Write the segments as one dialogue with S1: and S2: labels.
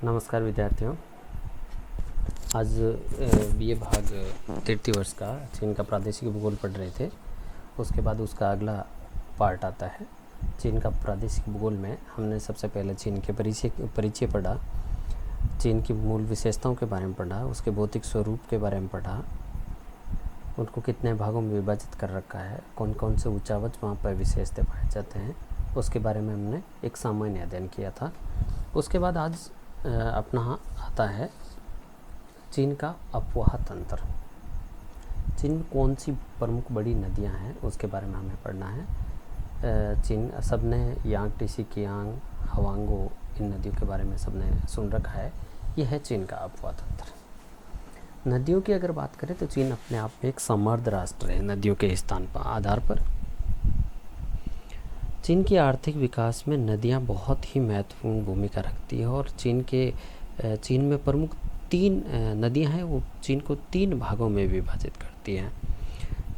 S1: नमस्कार विद्यार्थियों। आज बीए भाग तृतीय वर्ष का चीन का प्रादेशिक भूगोल पढ़ रहे थे। उसके बाद उसका अगला पार्ट आता है चीन का प्रादेशिक भूगोल में। हमने सबसे पहले चीन के परिचय पढ़ा, चीन की मूल विशेषताओं के बारे में पढ़ा, उसके भौतिक स्वरूप के बारे में पढ़ा, उनको कितने भागों में विभाजित कर रखा है, कौन कौन से उच्चावच वहाँ पर विशेषता पाए जाते हैं, उसके बारे में हमने एक सामान्य अध्ययन किया था। उसके बाद आज अपना आता है चीन का अपवाह तंत्र। चीन में कौन सी प्रमुख बड़ी नदियां हैं उसके बारे में हमें पढ़ना है। चीन सबने यांगटी, सिकियांग, हवांगो, इन नदियों के बारे में सबने सुन रखा है। यह है चीन का अपवाह तंत्र। नदियों की अगर बात करें तो चीन अपने आप में एक समृद्ध राष्ट्र है। नदियों के स्थान पर आधार पर चीन की आर्थिक विकास में नदियां बहुत ही महत्वपूर्ण भूमिका रखती है और चीन में प्रमुख 3 नदियां हैं। वो चीन को 3 भागों में विभाजित करती हैं।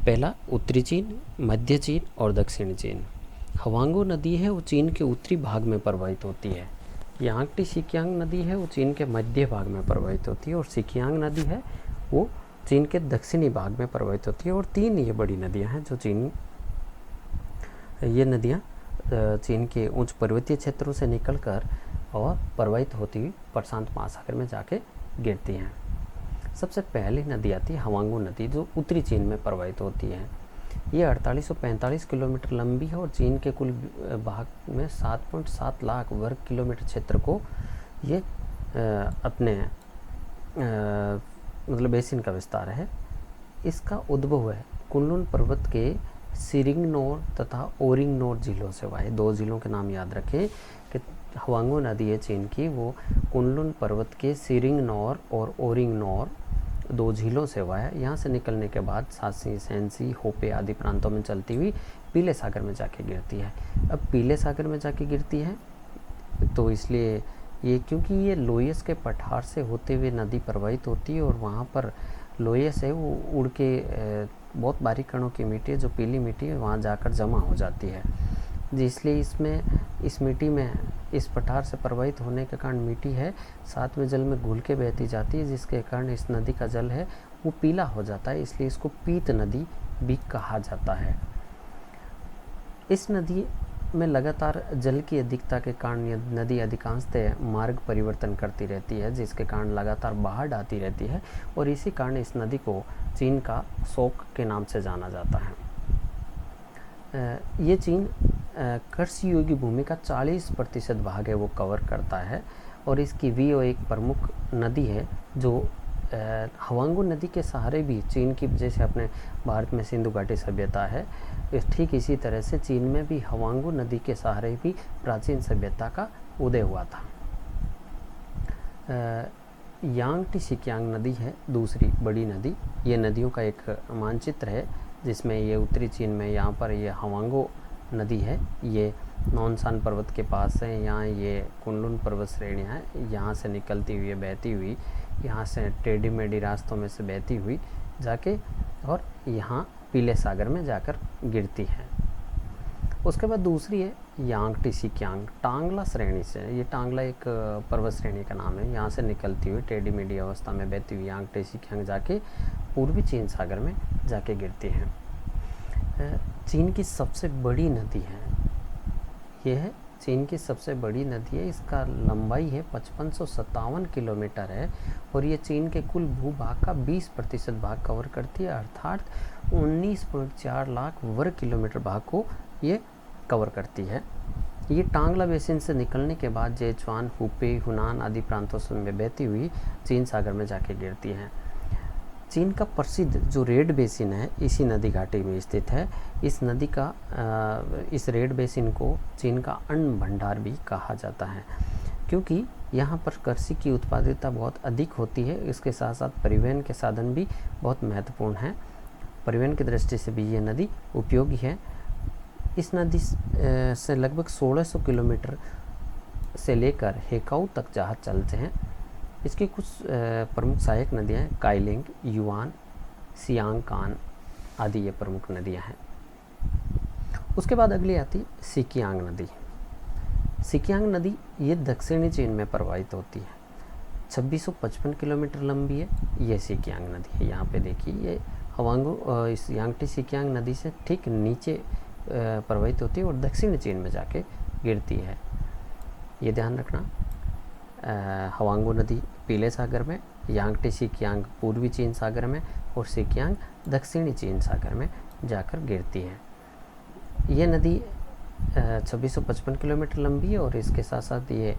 S1: पहला उत्तरी चीन, मध्य चीन और दक्षिणी चीन। हवांगो नदी है वो चीन के उत्तरी भाग में प्रवाहित होती है। यांगटी सिकियांग नदी है वो चीन के मध्य भाग में प्रवाहित होती है और सिकियांग नदी है वो चीन के दक्षिणी भाग में प्रवाहित होती है। और 3 ये बड़ी नदियाँ हैं जो ये नदियाँ चीन के उच्च पर्वतीय क्षेत्रों से निकलकर और प्रवाहित होती हुई प्रशांत महासागर में जाके गिरती हैं। सबसे पहली नदी आती है हवांगो नदी, जो उत्तरी चीन में प्रवाहित होती है। ये 4845 किलोमीटर लंबी है और चीन के कुल भाग में 7.7 लाख वर्ग किलोमीटर क्षेत्र को ये अपने मतलब बेसिन का विस्तार है। इसका उद्भव है कुनलुन पर्वत के सिरिंगनोर तथा ओरिंगनोर झीलों से हुआ है। 2 झीलों के नाम याद रखें कि हवांगो नदी है चीन की, वो कुनलुन पर्वत के सिरिंगनोर और ओरिंगनोर 2 झीलों से हुआ है। यहाँ से निकलने के बाद सासी, सेंसी, होपे आदि प्रांतों में चलती हुई पीले सागर में जाके गिरती है। अब पीले सागर में जाके गिरती है तो इसलिए ये क्योंकि ये लोयस के पठार से होते हुए नदी प्रवाहित होती है और वहाँ पर लोयस है वो उड़ के बहुत बारीक कणों की मिट्टी है, जो पीली मिट्टी है, वहाँ जाकर जमा हो जाती है। इसलिए इस मिट्टी में इस पठार से प्रवाहित होने के कारण मिट्टी है साथ में जल में घुल के बहती जाती है, जिसके कारण इस नदी का जल है वो पीला हो जाता है। इसलिए इसको पीत नदी भी कहा जाता है। इस नदी में लगातार जल की अधिकता के कारण यह नदी अधिकांशतः मार्ग परिवर्तन करती रहती है, जिसके कारण लगातार बाढ़ आती रहती है और इसी कारण इस नदी को चीन का शोक के नाम से जाना जाता है। ये चीन कृषि योग्य भूमि का 40% भाग है वो कवर करता है और इसकी वीओ एक प्रमुख नदी है जो हवांगो नदी के सहारे भी चीन की, जैसे अपने भारत में सिंधु घाटी सभ्यता है, ठीक इसी तरह से चीन में भी हवांगो नदी के सहारे भी प्राचीन सभ्यता का उदय हुआ था। यांगटी सिकियांग नदी है दूसरी बड़ी नदी। ये नदियों का एक मानचित्र है जिसमें ये उत्तरी चीन में यहाँ पर ये हवांगो नदी है, ये नॉनसान पर्वत के पास है। यहाँ ये कुनलुन पर्वत श्रेणियाँ हैं, यहाँ से निकलती हुई बहती हुई, यहाँ से टेढ़ी मेढ़ी रास्तों में से बहती हुई जाके और यहाँ पीले सागर में जाकर गिरती है। उसके बाद दूसरी है यांगटी सिकियांग टांगला श्रेणी से। ये टांगला एक पर्वत श्रेणी का नाम है। यहाँ से निकलती हुई टेढ़ी मेढ़ी अवस्था में बहती हुई यांगटी सिकियांग जाके पूर्वी चीन सागर में जाके गिरती है। चीन की सबसे बड़ी नदी है, यह है चीन की सबसे बड़ी नदी है। इसका लंबाई है 5557 किलोमीटर है और ये चीन के कुल भूभाग का 20% भाग कवर करती है, अर्थात 19.4 लाख वर्ग किलोमीटर भाग को ये कवर करती है। ये टांगला बेसिन से निकलने के बाद जेचुआन, हुपे, हुनान आदि प्रांतों से में बहती हुई चीन सागर में जाके गिरती है। चीन का प्रसिद्ध जो रेड बेसिन है इसी नदी घाटी में स्थित है। इस रेड बेसिन को चीन का अन्न भंडार भी कहा जाता है क्योंकि यहाँ पर कृषि की उत्पादकता बहुत अधिक होती है। इसके साथ साथ परिवहन के साधन भी बहुत महत्वपूर्ण हैं। परिवहन की दृष्टि से भी ये नदी उपयोगी है। इस नदी से लगभग 1600 किलोमीटर से लेकर हेकाऊ तक जहाज चलते हैं। इसकी कुछ प्रमुख सहायक नदियाँ हैं काइलिंग, युआन, सियांग कान आदि ये प्रमुख नदियाँ हैं। उसके बाद अगली आती सिकियांग नदी। सिकियांग नदी ये दक्षिणी चीन में प्रवाहित होती है 2655 किलोमीटर लंबी है। ये सिकियांग नदी है। यहाँ पे देखिए ये हवांगो इस यांगटी सिकियांग नदी से ठीक नीचे प्रवाहित होती है और दक्षिण चीन में जाके गिरती है। ये ध्यान रखना, हवांगो नदी पीले सागर में, यांगटी सिकियांग पूर्वी चीन सागर में और सिकियांग दक्षिणी चीन सागर में जाकर गिरती है। ये नदी 2655 किलोमीटर लंबी है और इसके साथ साथ ये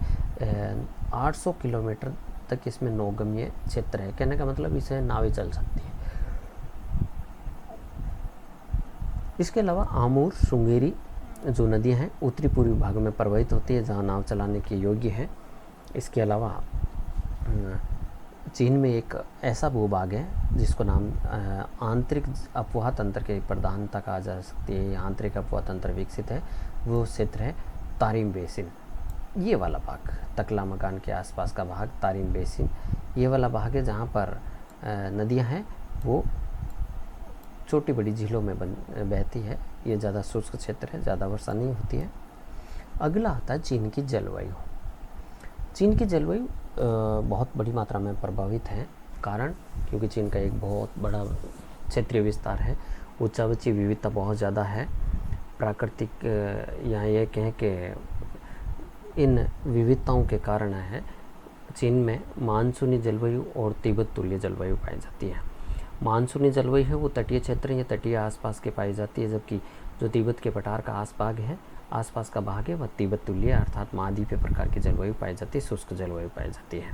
S1: 800 किलोमीटर तक इसमें नौगम्य क्षेत्र है। कहने का मतलब इसे नावें चल सकती है। इसके अलावा आमूर श्रृंगेरी जो नदियां हैं उत्तरी पूर्वी भाग में प्रवाहित होती है, जहाँ नाव चलाने के योग्य है। इसके अलावा चीन में एक ऐसा भूभाग है जिसको नाम आंतरिक अफवाह तंत्र के प्रधानता कहा जा सकती है। आंतरिक अफवाह तंत्र विकसित है, वो क्षेत्र है तारिम बेसिन। ये वाला भाग तकला मकान के आसपास का भाग तारिम बेसिन, ये वाला भाग है जहाँ पर नदियाँ हैं वो छोटी बड़ी झीलों में बहती है। ये ज़्यादा शुष्क क्षेत्र है, ज़्यादा वर्षा नहीं होती है। अगला आता है चीन की जलवायु। चीन की जलवायु बहुत बड़ी मात्रा में प्रभावित है। कारण क्योंकि चीन का एक बहुत बड़ा क्षेत्रीय विस्तार है, उच्चावची विविधता बहुत ज़्यादा है। प्राकृतिक यहाँ ये कहें कि इन विविधताओं के कारण है चीन में मानसूनी जलवायु और तिब्बत तुल्य जलवायु पाई जाती है। मानसूनी जलवायु है वो तटीय क्षेत्र या तटीय आसपास के पाई जाती है, जबकि जो तिब्बत के पठार का आसपास का भाग है वह तिब्बत तुल्य अर्थात महाद्वीपीय प्रकार की जलवायु पाई जाती है, शुष्क जलवायु पाई जाती है।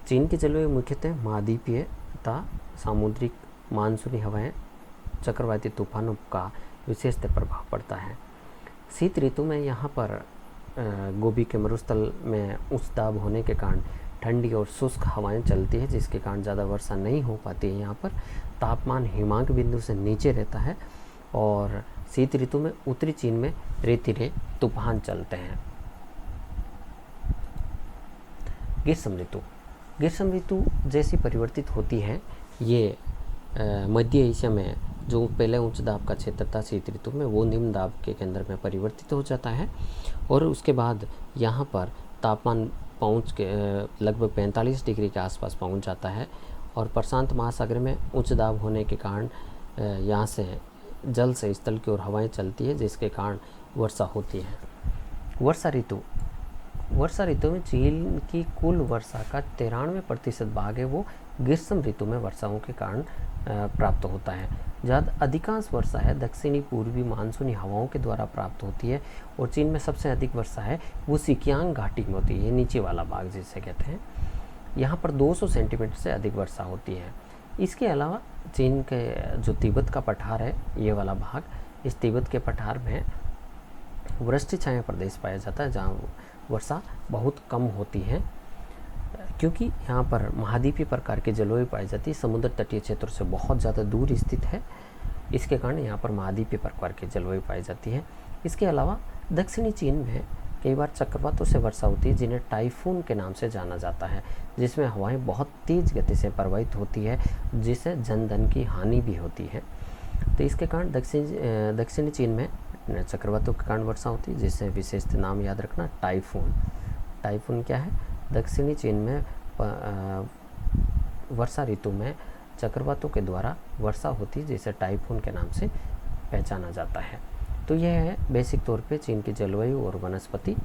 S1: चीन की जलवायु मुख्यतः महाद्वीपीय तथा सामुद्रिक मानसूनी हवाएं, चक्रवाती तूफानों का विशेषतः प्रभाव पड़ता है। शीत ऋतु में यहाँ पर गोबी के मरुस्थल में उच्च दाब होने के कारण ठंडी और शुष्क हवाएं चलती है, जिसके कारण ज़्यादा वर्षा नहीं हो पाती है। यहाँ पर तापमान हिमांक बिंदु से नीचे रहता है और शीत ऋतु में उत्तरी चीन में रेतीले तूफान चलते हैं। ग्रीष्म ऋतु जैसी परिवर्तित होती है ये मध्य एशिया में जो पहले उच्च दाब का क्षेत्र था शीत ऋतु में, वो निम्न दाब के केंद्र में परिवर्तित हो जाता है और उसके बाद यहाँ पर तापमान पहुँच के लगभग 45 डिग्री के आसपास पहुँच जाता है और प्रशांत महासागर में उच्च दाब होने के कारण यहाँ से जल से स्थल की ओर हवाएं चलती है, जिसके कारण वर्षा होती है। वर्षा ऋतु में चीन की कुल वर्षा का 93% भाग है वो ग्रीष्म ऋतु में वर्षाओं के कारण प्राप्त होता है। ज़्यादा अधिकांश वर्षा है दक्षिणी पूर्वी मानसूनी हवाओं के द्वारा प्राप्त होती है और चीन में सबसे अधिक वर्षा है वो सिकियांग घाटी में होती है, नीचे वाला भाग जिसे कहते हैं। यहाँ पर 200 सेंटीमीटर से अधिक वर्षा होती है। इसके अलावा चीन के जो तिब्बत का पठार है ये वाला भाग, इस तिब्बत के पठार में वृष्टि छाया प्रदेश पाया जाता है जहाँ वर्षा बहुत कम होती है, क्योंकि यहाँ पर महाद्वीपीय प्रकार की जलवायु पाई जाती है। समुद्र तटीय क्षेत्रों से बहुत ज़्यादा दूर स्थित है, इसके कारण यहाँ पर महाद्वीपीय प्रकार की जलवायु पाई जाती है। इसके अलावा दक्षिणी चीन में कई बार चक्रवातों से वर्षा होती है जिन्हें टाइफून के नाम से जाना जाता है, जिसमें हवाएं बहुत तेज़ गति से प्रवाहित होती है, जिससे जनधन की हानि भी होती है। तो इसके कारण दक्षिणी चीन में चक्रवातों के कारण वर्षा होती है, जिससे विशेष नाम याद रखना टाइफून क्या है? दक्षिणी चीन में वर्षा ऋतु में चक्रवातों के द्वारा वर्षा होती है, जिसे टाइफून के नाम से पहचाना जाता है। तो यह है बेसिक तौर पे चीन की जलवायु और वनस्पति